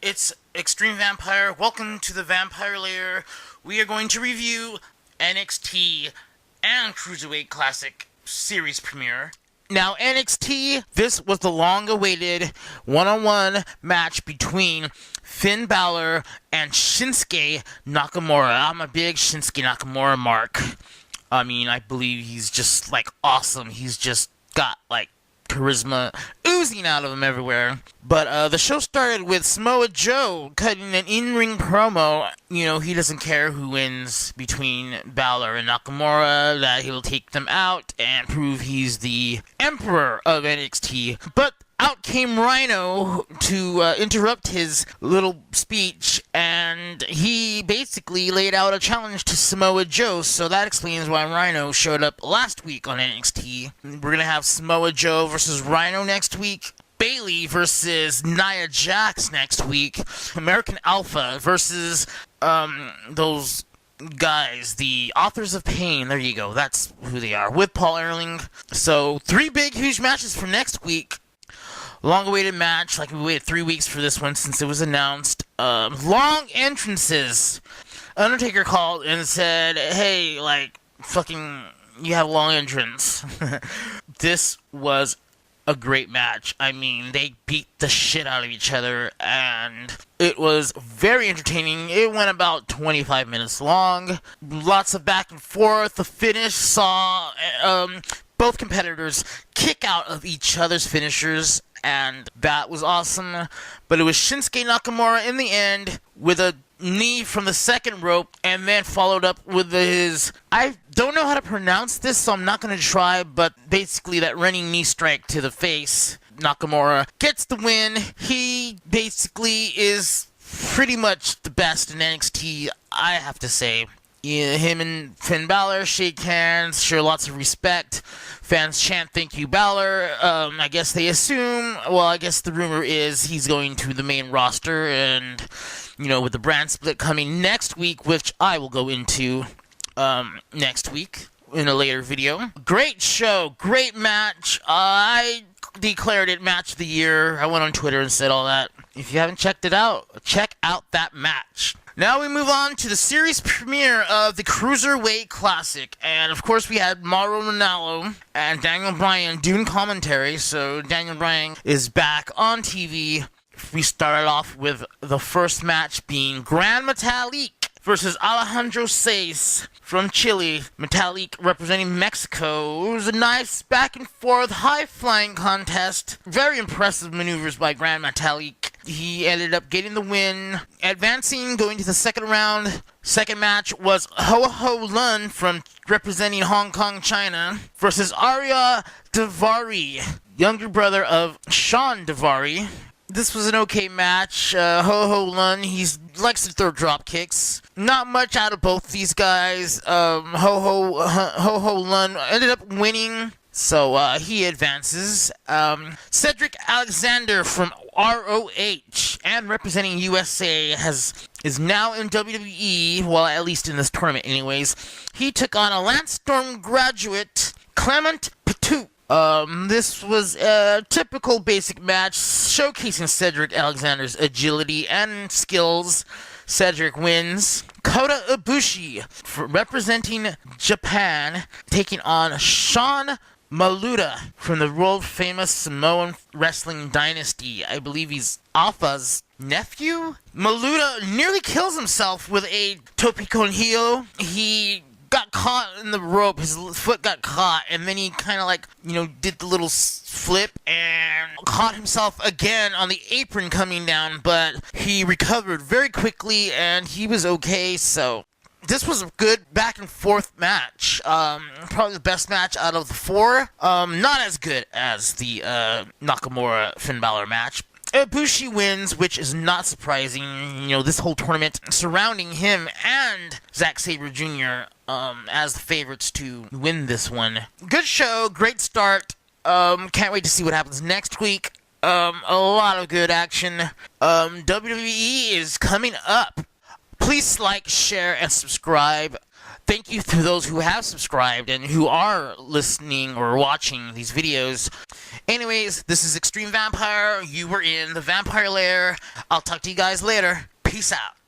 It's Extreme Vampire. Welcome to the Vampire Lair. We are going to review NXT and Cruiserweight Classic series premiere. Now, NXT, this was the long-awaited one-on-one match between Finn Balor and Shinsuke Nakamura. I'm a big Shinsuke Nakamura mark. I mean, I believe he's just, awesome. He's just got, charisma oozing out of him everywhere. But the show started with Samoa Joe cutting an in-ring promo. You know, he doesn't care who wins between Balor and Nakamura, that he'll take them out and prove he's the emperor of NXT. But out came Rhino to interrupt his little speech, and he basically laid out a challenge to Samoa Joe, so that explains why Rhino showed up last week on NXT. We're going to have Samoa Joe versus Rhino next week, Bayley versus Nia Jax next week, American Alpha versus those guys, the Authors of Pain. There you go, that's who they are, with Paul Erling. So 3 big, huge matches for next week. Long-awaited match, we waited 3 weeks for this one since it was announced. Long entrances. Undertaker called and said, hey, you have a long entrance. This was a great match. I mean, they beat the shit out of each other, and it was very entertaining. It went about 25 minutes long. Lots of back and forth. The finish saw both competitors kick out of each other's finishers, and that was awesome. But it was Shinsuke Nakamura in the end with a knee from the second rope, and then followed up with his, I don't know how to pronounce this, so I'm not going to try, but basically that running knee strike to the face. Nakamura gets the win. He basically is pretty much the best in NXT, I have to say. Yeah, him and Finn Balor shake hands, share lots of respect. Fans chant, thank you, Balor. I guess they assume, I guess the rumor is he's going to the main roster, and, with the brand split coming next week, which I will go into next week in a later video. Great show, great match. I declared it match of the year. I went on Twitter and said all that. If you haven't checked it out, check out that match. Now we move on to the series premiere of the Cruiserweight Classic. And of course we had Mauro Ranallo and Daniel Bryan doing commentary. So Daniel Bryan is back on TV. We started off with the first match being Gran Metalik versus Alejandro Saez from Chile. Metalik representing Mexico. It was a nice back and forth, high-flying contest. Very impressive maneuvers by Gran Metalik. He ended up getting the win, advancing, going to the second round. Second match was Ho Ho Lun from representing Hong Kong, China, versus Arya Daivari, younger brother of Sean Daivari. This was an okay match. Ho Ho Lun, he likes to throw drop kicks. Not much out of both these guys. Ho Ho Lun ended up winning, so he advances. Cedric Alexander from ROH and representing USA is now in WWE, well, at least in this tournament anyways. He took on a Lance Storm graduate, Clement Patout. This was a typical basic match showcasing Cedric Alexander's agility and skills. Cedric wins. Kota Ibushi, representing Japan, taking on Sean Maluda from the world-famous Samoan wrestling dynasty. I believe he's Alpha's nephew? Maluda nearly kills himself with a tope con hilo. He got caught in the rope, his foot got caught, and then he kind of did the little flip and caught himself again on the apron coming down, but he recovered very quickly and he was okay. So this was a good back and forth match. Probably the best match out of the 4. Not as good as the Nakamura Finn Balor match. Ibushi wins, which is not surprising. This whole tournament surrounding him and Zack Sabre Jr. As the favorites to win this one. Good show, great start. Can't wait to see what happens next week. A lot of good action. WWE is coming up. Please like, share, and subscribe. Thank you to those who have subscribed and who are listening or watching these videos. Anyways, this is Extreme Vampire. You were in the Vampire Lair. I'll talk to you guys later. Peace out.